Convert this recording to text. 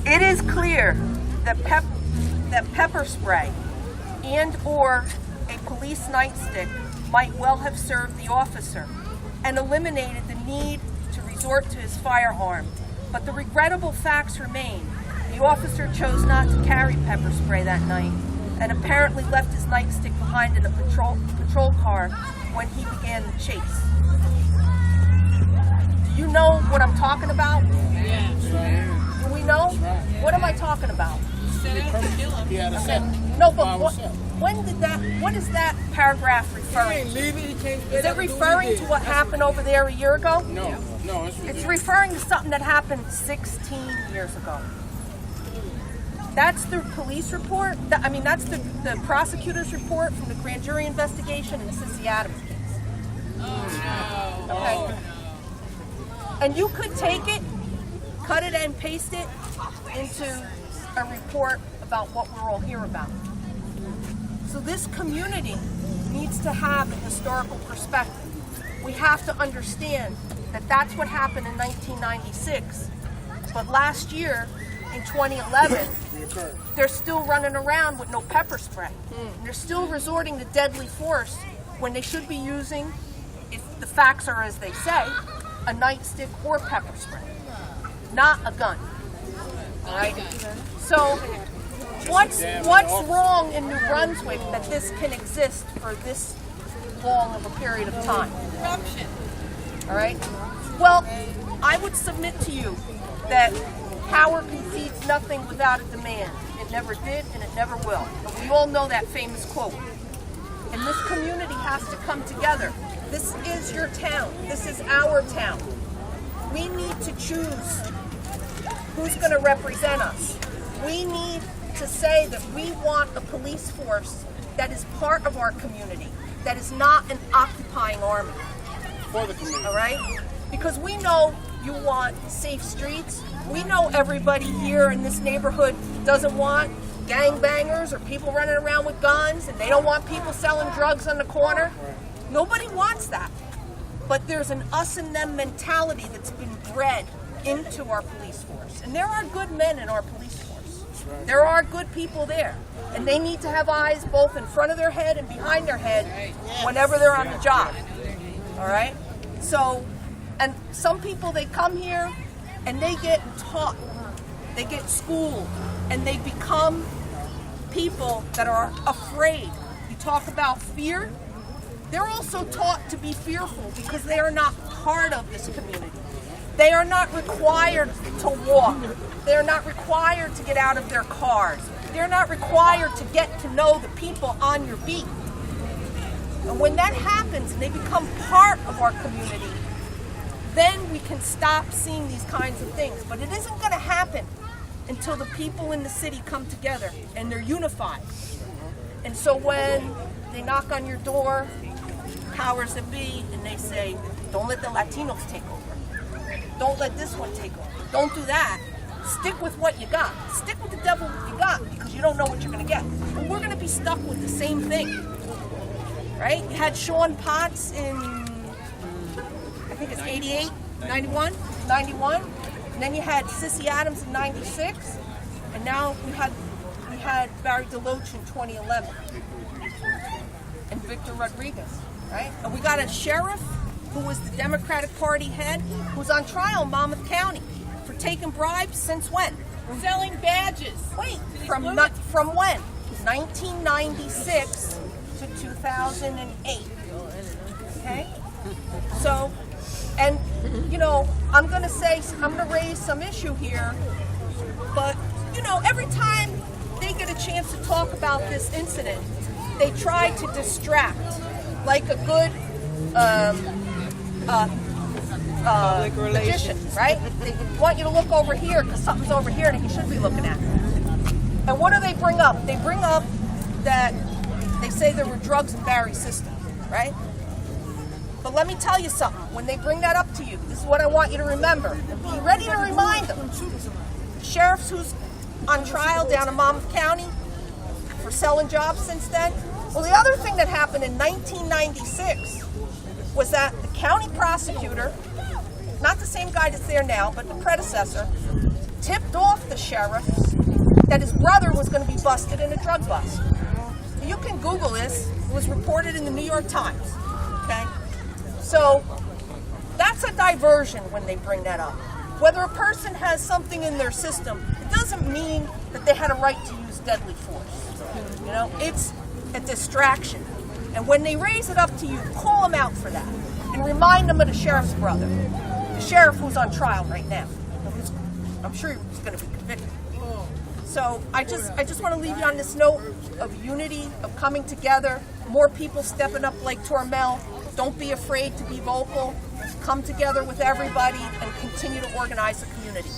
It is clear that pepper spray and or a police nightstick might well have served the officer and eliminated the need to resort to his firearm. But the regrettable facts remain. The officer chose not to carry pepper spray that night and apparently left his nightstick behind in a patrol car when he began the chase. Do you know what I'm talking about? Yeah. Do we know? What am I talking about? He had a set. No, but what is that paragraph referring to? Is it referring to what happened over there a year ago? No, it's referring to something that happened 16 years ago. That's the police report. That's the prosecutor's report from the grand jury investigation in the Sissy Adams case. Oh, no. Okay. Oh, no. And you could take it, cut it and paste it into a report about what we're all here about. So this community needs to have a historical perspective. We have to understand that that's what happened in 1996. But last year, in 2011, they're still running around with no pepper spray. And they're still resorting to deadly force when they should be using, if the facts are as they say, a nightstick or pepper spray, not a gun. All right? So what's wrong in New Brunswick that this can exist for this long of a period of time? Corruption. All right? Well, I would submit to you that power concedes nothing without a demand. It never did and it never will. We all know that famous quote. And this community has to come together. This is your town. This is our town. We need to choose who's going to represent us. We need to say that we want a police force that is part of our community, that is not an occupying army. For the community. All right? Because we know you want safe streets. We know everybody here in this neighborhood doesn't want gangbangers or people running around with guns, and they don't want people selling drugs on the corner. Nobody wants that. But there's an us and them mentality that's been bred into our police force. And there are good men in our police force. There are good people there. And they need to have eyes both in front of their head and behind their head whenever they're on the job. All right? So, and some people, they come here and they get taught, they get schooled, and they become people that are afraid. You talk about fear. They're also taught to be fearful because they are not part of this community. They are not required to walk. They are not required to get out of their cars. They're not required to get to know the people on your beat. And when that happens and they become part of our community, then we can stop seeing these kinds of things. But it isn't going to happen until the people in the city come together and they're unified. And so when they knock on your door, powers that be, and they say, don't let the Latinos take over. Don't let this one take over. Don't do that. Stick with what you got. Stick with the devil you got because you don't know what you're going to get. And we're going to be stuck with the same thing. Right? You had Sean Potts in, I think it's 88, 91. And then you had Sissy Adams in 96. And now we had Barry Deloatch in 2011. And Victor Rodriguez. Right? And we got a sheriff who was the Democratic Party head who's on trial in Monmouth County for taking bribes since when? Selling badges. Wait, from when? 1996 to 2008. Okay? So, and you know, I'm gonna raise some issue here, but you know, every time they get a chance to talk about this incident, they try to distract, like a good Public magician, right? They want you to look over here because something's over here that you should be looking at. And what do they bring up? They bring up that they say there were drugs in Barry's system, right? But let me tell you something. When they bring that up to you, this is what I want you to remember. And be ready to remind them. The sheriff who's on trial down in Monmouth County for selling jobs since then. Well, the other thing that happened in 1996 was that the county prosecutor, not the same guy that's there now, but the predecessor, tipped off the sheriff that his brother was going to be busted in a drug bust. You can Google this. It was reported in the New York Times. Okay? So that's a diversion when they bring that up. Whether a person has something in their system, it doesn't mean that they had a right to use deadly force. You know, it's a distraction. And when they raise it up to you, call them out for that. And remind them of the sheriff's brother. The sheriff who's on trial right now. I'm sure he's going to be convicted. So I just want to leave you on this note of unity, of coming together, more people stepping up like Tormel. Don't be afraid to be vocal. Come together with everybody and continue to organize the community.